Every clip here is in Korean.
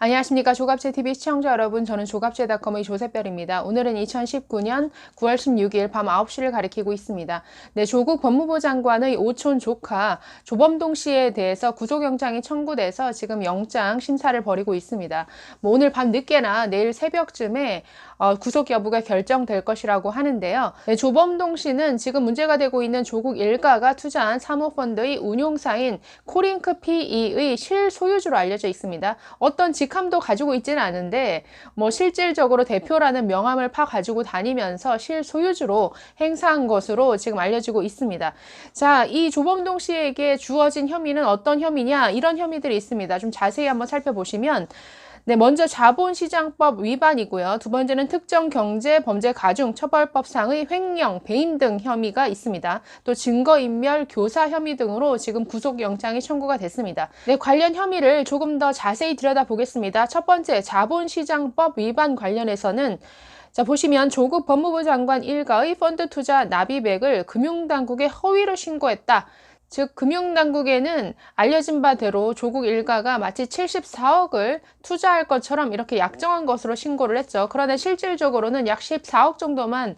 안녕하십니까. 조갑제TV 시청자 여러분, 저는 조갑제닷컴의 조세별입니다. 오늘은 2019년 9월 16일 밤 9시를 가리키고 있습니다. 네, 조국 법무부 장관의 오촌 조카 조범동 씨에 대해서 구속영장이 청구돼서 지금 영장 심사를 벌이고 있습니다. 오늘 밤 늦게나 내일 새벽쯤에 구속 여부가 결정될 것이라고 하는데요. 네, 조범동 씨는 지금 문제가 되고 있는 조국 일가가 투자한 사모펀드의 운용사인 코링크 PE의 실소유주로 알려져 있습니다. 어떤 직함도 가지고 있지는 않은데 실질적으로 대표라는 명함을 가지고 다니면서 실소유주로 행사한 것으로 지금 알려지고 있습니다. 자, 이 조범동 씨에게 주어진 혐의는 어떤 혐의냐? 이런 혐의들이 있습니다. 좀 자세히 한번 살펴보시면 네, 먼저 자본시장법 위반이고요. 두 번째는 특정경제범죄가중처벌법상의 횡령, 배임 등 혐의가 있습니다. 또 증거인멸, 교사 혐의 등으로 지금 구속영장이 청구가 됐습니다. 네, 관련 혐의를 조금 더 자세히 들여다보겠습니다. 첫 번째, 자본시장법 위반 관련해서는 자, 보시면 조국 법무부 장관 일가의 펀드 투자 납입액을 금융당국에 허위로 신고했다. 즉 금융당국에는 알려진 바대로 조국 일가가 마치 74억을 투자할 것처럼 이렇게 약정한 것으로 신고를 했죠. 그런데 실질적으로는 약 14억 정도만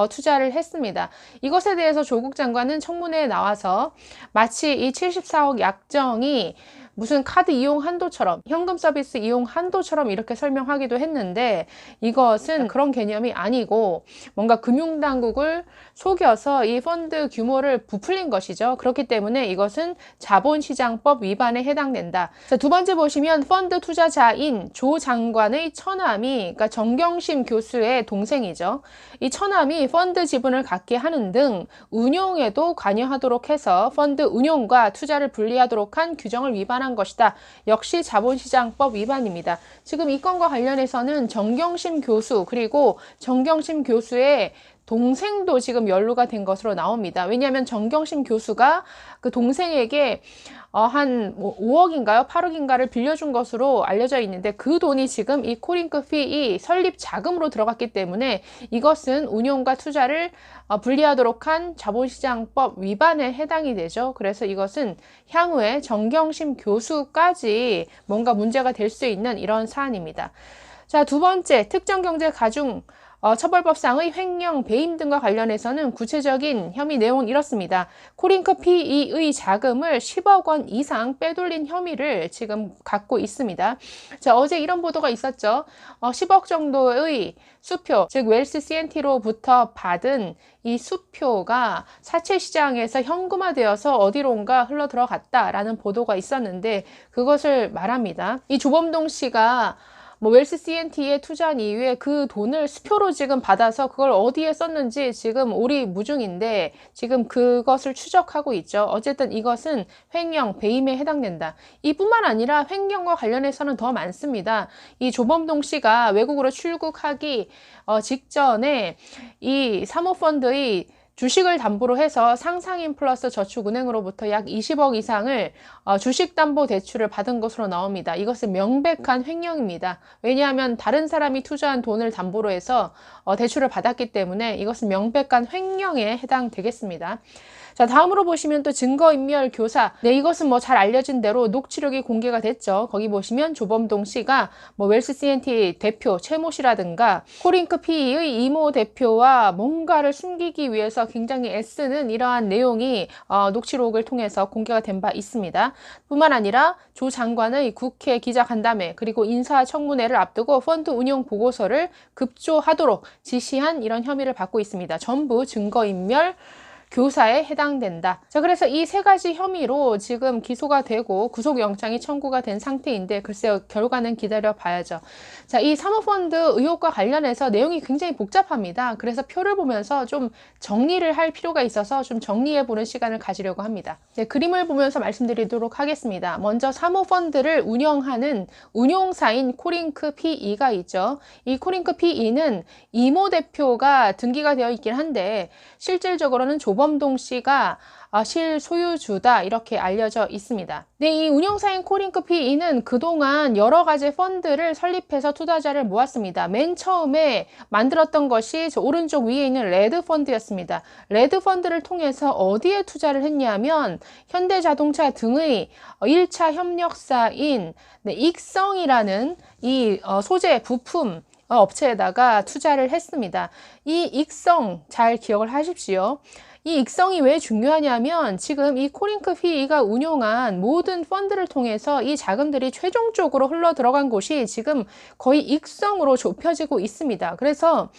투자를 했습니다. 이것에 대해서 조국 장관은 청문회에 나와서 마치 이 74억 약정이 무슨 카드 이용 한도처럼, 현금 서비스 이용 한도처럼 이렇게 설명하기도 했는데 이것은 그런 개념이 아니고 뭔가 금융당국을 속여서 이 펀드 규모를 부풀린 것이죠. 그렇기 때문에 이것은 자본시장법 위반에 해당된다. 자, 두 번째 보시면 펀드 투자자인 조 장관의 처남이, 그러니까 정경심 교수의 동생이죠. 이 처남이 펀드 지분을 갖게 하는 등 운용에도 관여하도록 해서 펀드 운용과 투자를 분리하도록 한 규정을 위반한 것이다. 역시 자본시장법 위반입니다. 지금 이 건과 관련해서는 정경심 교수 그리고 정경심 교수의 동생도 지금 연루가 된 것으로 나옵니다. 왜냐하면 정경심 교수가 그 동생에게 한 5억인가요? 8억인가를 빌려준 것으로 알려져 있는데 그 돈이 지금 이 코링크 PE 설립 자금으로 들어갔기 때문에 이것은 운용과 투자를 분리하도록 한 자본시장법 위반에 해당이 되죠. 그래서 이것은 향후에 정경심 교수까지 뭔가 문제가 될 수 있는 이런 사안입니다. 자, 두 번째, 특정경제가중 처벌법상의 횡령, 배임 등과 관련해서는 구체적인 혐의 내용은 이렇습니다. 코링크 PE의 자금을 10억 원 이상 빼돌린 혐의를 지금 갖고 있습니다. 자, 어제 이런 보도가 있었죠. 10억 정도의 수표, 즉 웰스 CNT로부터 받은 이 수표가 사채시장에서 현금화되어서 어디론가 흘러 들어갔다라는 보도가 있었는데 그것을 말합니다. 이 조범동 씨가 웰스 CNT에 투자한 이후에 그 돈을 수표로 지금 받아서 그걸 어디에 썼는지 지금 오리무중인데 지금 그것을 추적하고 있죠. 어쨌든 이것은 횡령, 배임에 해당된다. 이뿐만 아니라 횡령과 관련해서는 더 많습니다. 이 조범동 씨가 외국으로 출국하기 직전에 이 사모펀드의 주식을 담보로 해서 상상인 플러스 저축은행으로부터 약 20억 이상을 주식담보대출을 받은 것으로 나옵니다. 이것은 명백한 횡령입니다. 왜냐하면 다른 사람이 투자한 돈을 담보로 해서 대출을 받았기 때문에 이것은 명백한 횡령에 해당되겠습니다. 자, 다음으로 보시면 또 증거인멸 교사. 네, 이것은 잘 알려진 대로 녹취록이 공개가 됐죠. 거기 보시면 조범동 씨가 웰스 CNT 대표 최모 씨라든가 코링크 PE의 이모 대표와 뭔가를 숨기기 위해서 굉장히 애쓰는 이러한 내용이 녹취록을 통해서 공개가 된 바 있습니다. 뿐만 아니라 조 장관의 국회 기자간담회 그리고 인사청문회를 앞두고 펀드 운용 보고서를 급조하도록 지시한 이런 혐의를 받고 있습니다. 전부 증거인멸 교사에 해당된다. 자, 그래서 이 세 가지 혐의로 지금 기소가 되고 구속영장이 청구가 된 상태인데 글쎄요, 결과는 기다려 봐야죠. 자, 이 사모펀드 의혹과 관련해서 내용이 굉장히 복잡합니다. 그래서 표를 보면서 좀 정리를 할 필요가 있어서 좀 정리해보는 시간을 가지려고 합니다. 네, 그림을 보면서 말씀드리도록 하겠습니다. 먼저 사모펀드를 운영하는 운용사인 코링크 PE가 있죠. 이 코링크 PE는 이모 대표가 등기가 되어 있긴 한데 실질적으로는 조범 조범동 씨가 실소유주다 이렇게 알려져 있습니다. 네, 이 운영사인 코링크 PE는 그동안 여러 가지 펀드를 설립해서 투자자를 모았습니다. 맨 처음에 만들었던 것이 저 오른쪽 위에 있는 레드 펀드였습니다. 레드 펀드를 통해서 어디에 투자를 했냐면 현대자동차 등의 1차 협력사인 익성이라는 이 소재 부품 업체에다가 투자를 했습니다. 이 익성 잘 기억을 하십시오. 이 익성이 왜 중요하냐면 지금 이 코링크 PE가 운용한 모든 펀드를 통해서 이 자금들이 최종적으로 흘러 들어간 곳이 지금 거의 익성으로 좁혀지고 있습니다. 그래서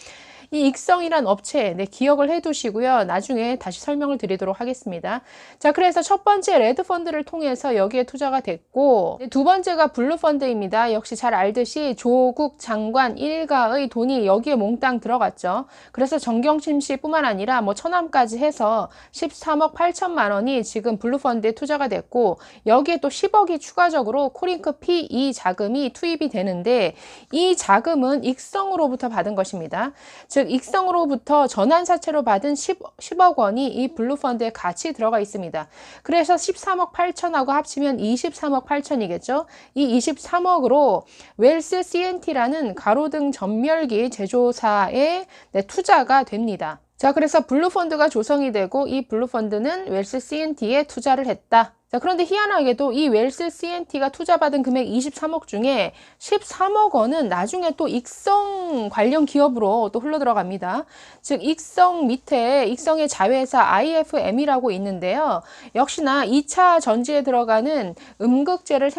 이 익성이란 업체 기억을 해 두시고요. 나중에 다시 설명을 드리도록 하겠습니다. 자, 그래서 첫 번째 레드 펀드를 통해서 여기에 투자가 됐고, 두 번째가 블루 펀드입니다. 역시 잘 알듯이 조국 장관 일가의 돈이 여기에 몽땅 들어갔죠. 그래서 정경심 씨 뿐만 아니라 뭐 처남까지 해서 13억 8천만 원이 지금 블루 펀드에 투자가 됐고, 여기에 또 10억이 추가적으로 코링크 PE 자금이 투입이 되는데, 이 자금은 익성으로부터 받은 것입니다. 즉 익성으로부터 전환사채로 받은 10억 원이 이 블루 펀드에 같이 들어가 있습니다. 그래서 13억 8천하고 합치면 23억 8천이겠죠. 이 23억으로 웰스 CNT라는 가로등 전멸기 제조사에 투자가 됩니다. 자, 그래서 블루 펀드가 조성이 되고 이 블루 펀드는 웰스 CNT에 투자를 했다. 자, 그런데 희한하게도 이 웰스 CNT가 투자받은 금액 23억 중에 13억 원은 나중에 또 익성 관련 기업으로 또 흘러 들어갑니다. 즉 익성 밑에 익성의 자회사 IFM이라고 있는데요. 역시나 2차 전지에 들어가는 음극재를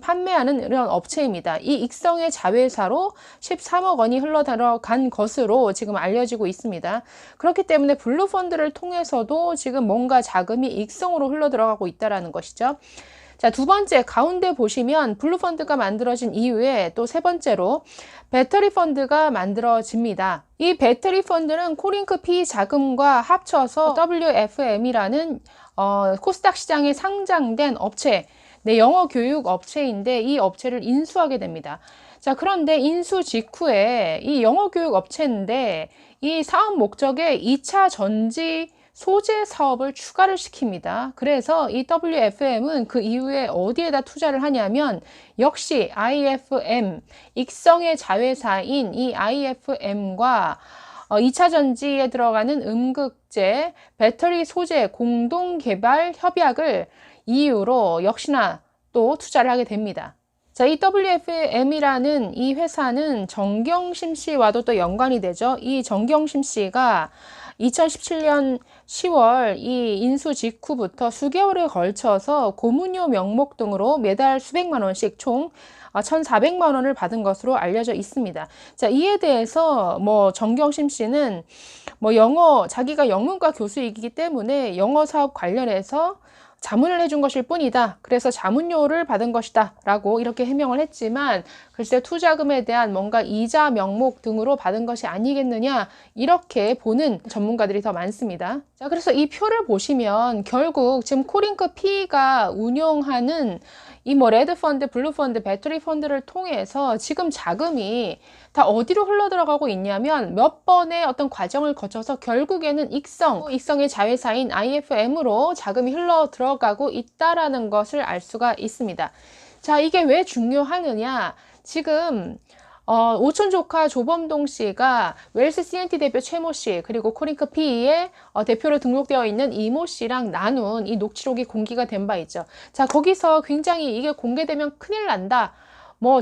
판매하는 이런 업체입니다. 이 익성의 자회사로 13억 원이 흘러 들어간 것으로 지금 알려지고 있습니다. 그렇기 때문에 블루 펀드를 통해서도 지금 뭔가 자금이 익성으로 흘러 들어가고 있다라는 것이죠. 자, 두 번째 가운데 보시면 블루 펀드가 만들어진 이후에 또 세 번째로 배터리 펀드가 만들어집니다. 이 배터리 펀드는 코링크 PE 자금과 합쳐서 WFM이라는 코스닥 시장에 상장된 업체, 영어 교육 업체인데 이 업체를 인수하게 됩니다. 자, 그런데 인수 직후에 이 영어 교육 업체인데 이 사업 목적에 2차 전지 소재 사업을 추가를 시킵니다. 그래서 이 WFM은 그 이후에 어디에다 투자를 하냐면 역시 IFM, 익성의 자회사인 이 IFM과 2차 전지에 들어가는 음극재, 배터리 소재 공동 개발 협약을 이유로 역시나 또 투자를 하게 됩니다. 자, 이 WFM이라는 이 회사는 정경심 씨와도 또 연관이 되죠. 이 정경심 씨가 2017년 10월 이 인수 직후부터 수개월에 걸쳐서 고문료 명목 등으로 매달 수백만 원씩 총 1,400만 원을 받은 것으로 알려져 있습니다. 자, 이에 대해서 정경심 씨는 자기가 영문과 교수이기 때문에 영어 사업 관련해서 자문을 해준 것일 뿐이다. 그래서 자문료를 받은 것이다. 라고 이렇게 해명을 했지만 글쎄 투자금에 대한 뭔가 이자 명목 등으로 받은 것이 아니겠느냐 이렇게 보는 전문가들이 더 많습니다. 자, 그래서 이 표를 보시면 결국 지금 코링크 PE가 운용하는 이 레드 펀드, 블루 펀드, 배터리 펀드를 통해서 지금 자금이 다 어디로 흘러 들어가고 있냐면 몇 번의 어떤 과정을 거쳐서 결국에는 익성의 자회사인 IFM으로 자금이 흘러 들어가고 있다라는 것을 알 수가 있습니다. 자, 이게 왜 중요하느냐? 지금 오촌 조카 조범동 씨가 웰스 CNT 대표 최모 씨 그리고 코링크 PE의 대표로 등록되어 있는 이모 씨랑 나눈 이 녹취록이 공개가 된 바 있죠. 자, 거기서 굉장히 이게 공개되면 큰일 난다.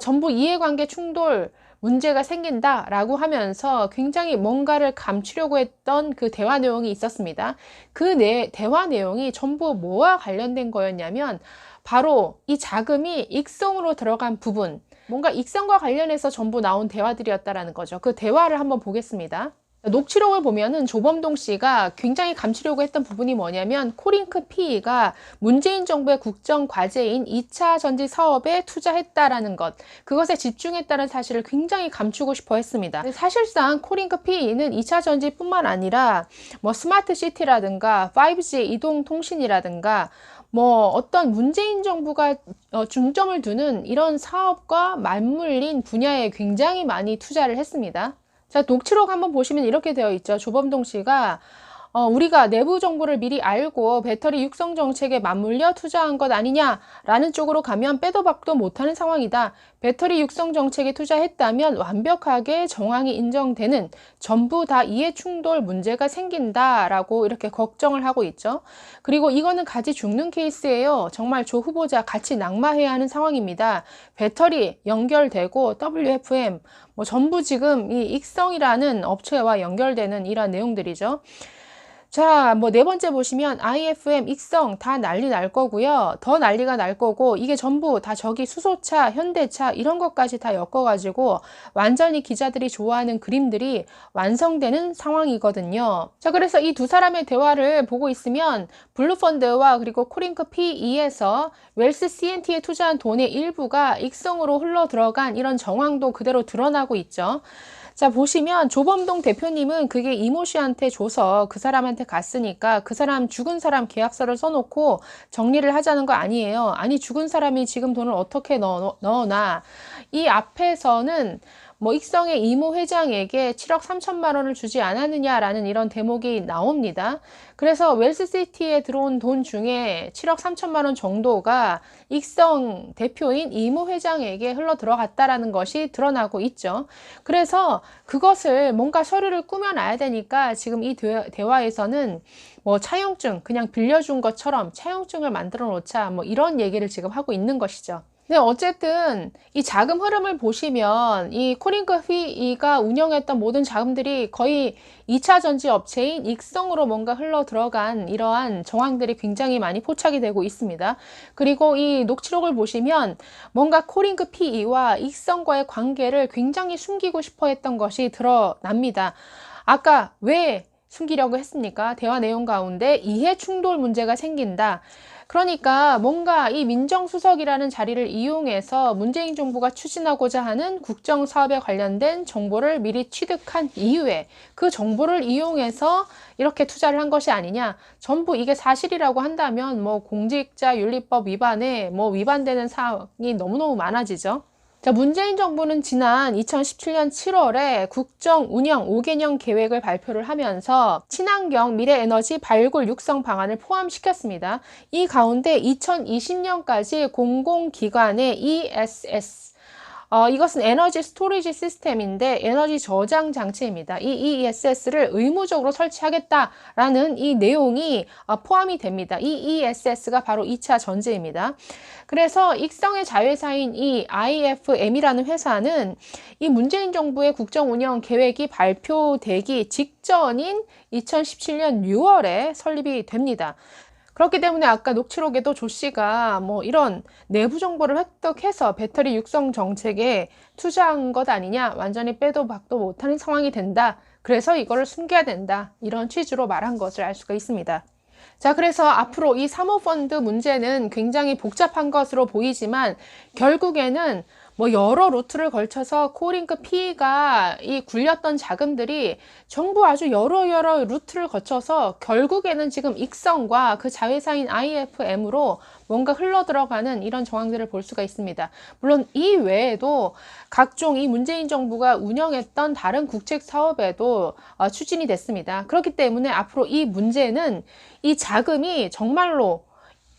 전부 이해관계 충돌 문제가 생긴다라고 하면서 굉장히 뭔가를 감추려고 했던 그 대화 내용이 있었습니다. 그 대화 내용이 전부 뭐와 관련된 거였냐면 바로 이 자금이 익성으로 들어간 부분, 뭔가 익성과 관련해서 전부 나온 대화들이었다라는 거죠. 그 대화를 한번 보겠습니다. 녹취록을 보면은 조범동 씨가 굉장히 감추려고 했던 부분이 뭐냐면 코링크 PE가 문재인 정부의 국정 과제인 2차 전지 사업에 투자했다라는 것, 그것에 집중했다는 사실을 굉장히 감추고 싶어 했습니다. 사실상 코링크 PE는 2차 전지뿐만 아니라 스마트 시티라든가 5G 이동통신이라든가 어떤 문재인 정부가 중점을 두는 이런 사업과 맞물린 분야에 굉장히 많이 투자를 했습니다. 자, 녹취록 한번 보시면 이렇게 되어 있죠. 조범동 씨가 우리가 내부 정보를 미리 알고 배터리 육성 정책에 맞물려 투자한 것 아니냐라는 쪽으로 가면 빼도 박도 못하는 상황이다. 배터리 육성 정책에 투자했다면 완벽하게 정황이 인정되는 전부 다 이해 충돌 문제가 생긴다라고 이렇게 걱정을 하고 있죠. 그리고 이거는 같이 죽는 케이스예요. 정말 조 후보자 같이 낙마해야 하는 상황입니다. 배터리 연결되고 WFM 뭐 전부 지금 이 익성이라는 업체와 연결되는 이러한 내용들이죠. 자, 뭐 네 번째 보시면 IFM, 익성 다 난리 날 거고요. 더 난리가 날 거고 이게 전부 다 저기 수소차, 현대차 이런 것까지 다 엮어가지고 완전히 기자들이 좋아하는 그림들이 완성되는 상황이거든요. 자, 그래서 이 두 사람의 대화를 보고 있으면 블루펀드와 그리고 코링크 PE에서 웰스 CNT에 투자한 돈의 일부가 익성으로 흘러 들어간 이런 정황도 그대로 드러나고 있죠. 자, 보시면 조범동 대표님은 그게 이모 씨한테 줘서 그 사람한테 갔으니까 그 사람 죽은 사람 계약서를 써놓고 정리를 하자는 거 아니에요. 아니, 죽은 사람이 지금 돈을 어떻게 넣어놔. 이 앞에서는 뭐 익성의 이모 회장에게 7억 3천만 원을 주지 않았느냐라는 이런 대목이 나옵니다. 그래서 웰스시티에 들어온 돈 중에 7억 3천만 원 정도가 익성 대표인 이모 회장에게 흘러 들어갔다라는 것이 드러나고 있죠. 그래서 그것을 뭔가 서류를 꾸며놔야 되니까 지금 이 대화에서는 뭐 차용증 그냥 빌려준 것처럼 차용증을 만들어 놓자 뭐 이런 얘기를 지금 하고 있는 것이죠. 네, 어쨌든 이 자금 흐름을 보시면 이 코링크 PE가 운영했던 모든 자금들이 거의 2차 전지 업체인 익성으로 뭔가 흘러 들어간 이러한 정황들이 굉장히 많이 포착이 되고 있습니다. 그리고 이 녹취록을 보시면 뭔가 코링크 PE와 익성과의 관계를 굉장히 숨기고 싶어 했던 것이 드러납니다. 아까 왜 숨기려고 했습니까? 대화 내용 가운데 이해 충돌 문제가 생긴다. 그러니까 뭔가 이 민정수석이라는 자리를 이용해서 문재인 정부가 추진하고자 하는 국정사업에 관련된 정보를 미리 취득한 이후에 그 정보를 이용해서 이렇게 투자를 한 것이 아니냐. 전부 이게 사실이라고 한다면 뭐 공직자윤리법 위반에 뭐 위반되는 사항이 너무너무 많아지죠. 자, 문재인 정부는 지난 2017년 7월에 국정 운영 5개년 계획을 발표를 하면서 친환경 미래에너지 발굴 육성 방안을 포함시켰습니다. 이 가운데 2020년까지 공공기관의 ESS 이것은 에너지 스토리지 시스템인데 에너지 저장 장치입니다. 이 ESS를 의무적으로 설치하겠다라는 이 내용이 포함이 됩니다. 이 ESS가 바로 2차 전지입니다. 그래서 익성의 자회사인 이 IFM이라는 회사는 이 문재인 정부의 국정 운영 계획이 발표되기 직전인 2017년 6월에 설립이 됩니다. 그렇기 때문에 아까 녹취록에도 조 씨가 뭐 이런 내부 정보를 획득해서 배터리 육성 정책에 투자한 것 아니냐, 완전히 빼도 박도 못하는 상황이 된다. 그래서 이거를 숨겨야 된다. 이런 취지로 말한 것을 알 수가 있습니다. 자, 그래서 앞으로 이 사모펀드 문제는 굉장히 복잡한 것으로 보이지만 결국에는 뭐 여러 루트를 걸쳐서 코링크 PE가 이 굴렸던 자금들이 정부 아주 여러 루트를 거쳐서 결국에는 지금 익성과 그 자회사인 IFM으로 뭔가 흘러 들어가는 이런 정황들을 볼 수가 있습니다. 물론 이 외에도 각종 이 문재인 정부가 운영했던 다른 국책 사업에도 추진이 됐습니다. 그렇기 때문에 앞으로 이 문제는 이 자금이 정말로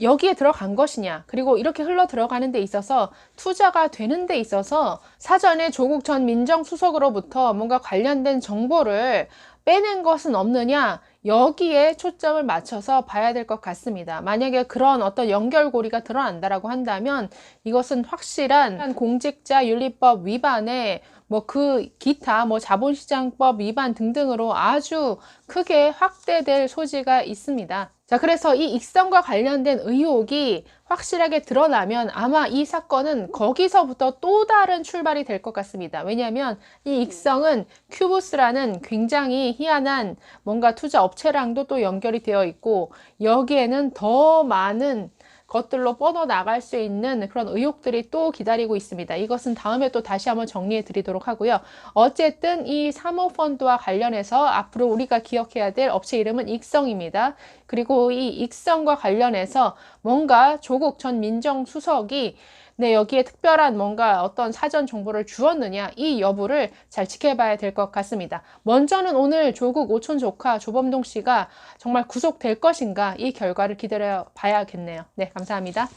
여기에 들어간 것이냐, 그리고 이렇게 흘러 들어가는 데 있어서 투자가 되는 데 있어서 사전에 조국 전 민정수석으로부터 뭔가 관련된 정보를 빼낸 것은 없느냐, 여기에 초점을 맞춰서 봐야 될 것 같습니다. 만약에 그런 어떤 연결고리가 드러난다라고 한다면 이것은 확실한 공직자윤리법 위반에 뭐 그 기타 뭐 자본시장법 위반 등등으로 아주 크게 확대될 소지가 있습니다. 자, 그래서 이 익성과 관련된 의혹이 확실하게 드러나면 아마 이 사건은 거기서부터 또 다른 출발이 될 것 같습니다. 왜냐하면 이 익성은 큐브스라는 굉장히 희한한 뭔가 투자 업체랑도 또 연결이 되어 있고 여기에는 더 많은 것들로 뻗어나갈 수 있는 그런 의혹들이 또 기다리고 있습니다. 이것은 다음에 또 다시 한번 정리해 드리도록 하고요. 어쨌든 이 사모펀드와 관련해서 앞으로 우리가 기억해야 될 업체 이름은 익성입니다. 그리고 이 익성과 관련해서 뭔가 조국 전 민정수석이 네, 여기에 특별한 뭔가 어떤 사전 정보를 주었느냐, 이 여부를 잘 지켜봐야 될 것 같습니다. 먼저는 오늘 조국 오촌 조카 조범동 씨가 정말 구속될 것인가, 이 결과를 기다려 봐야겠네요. 네, 감사합니다.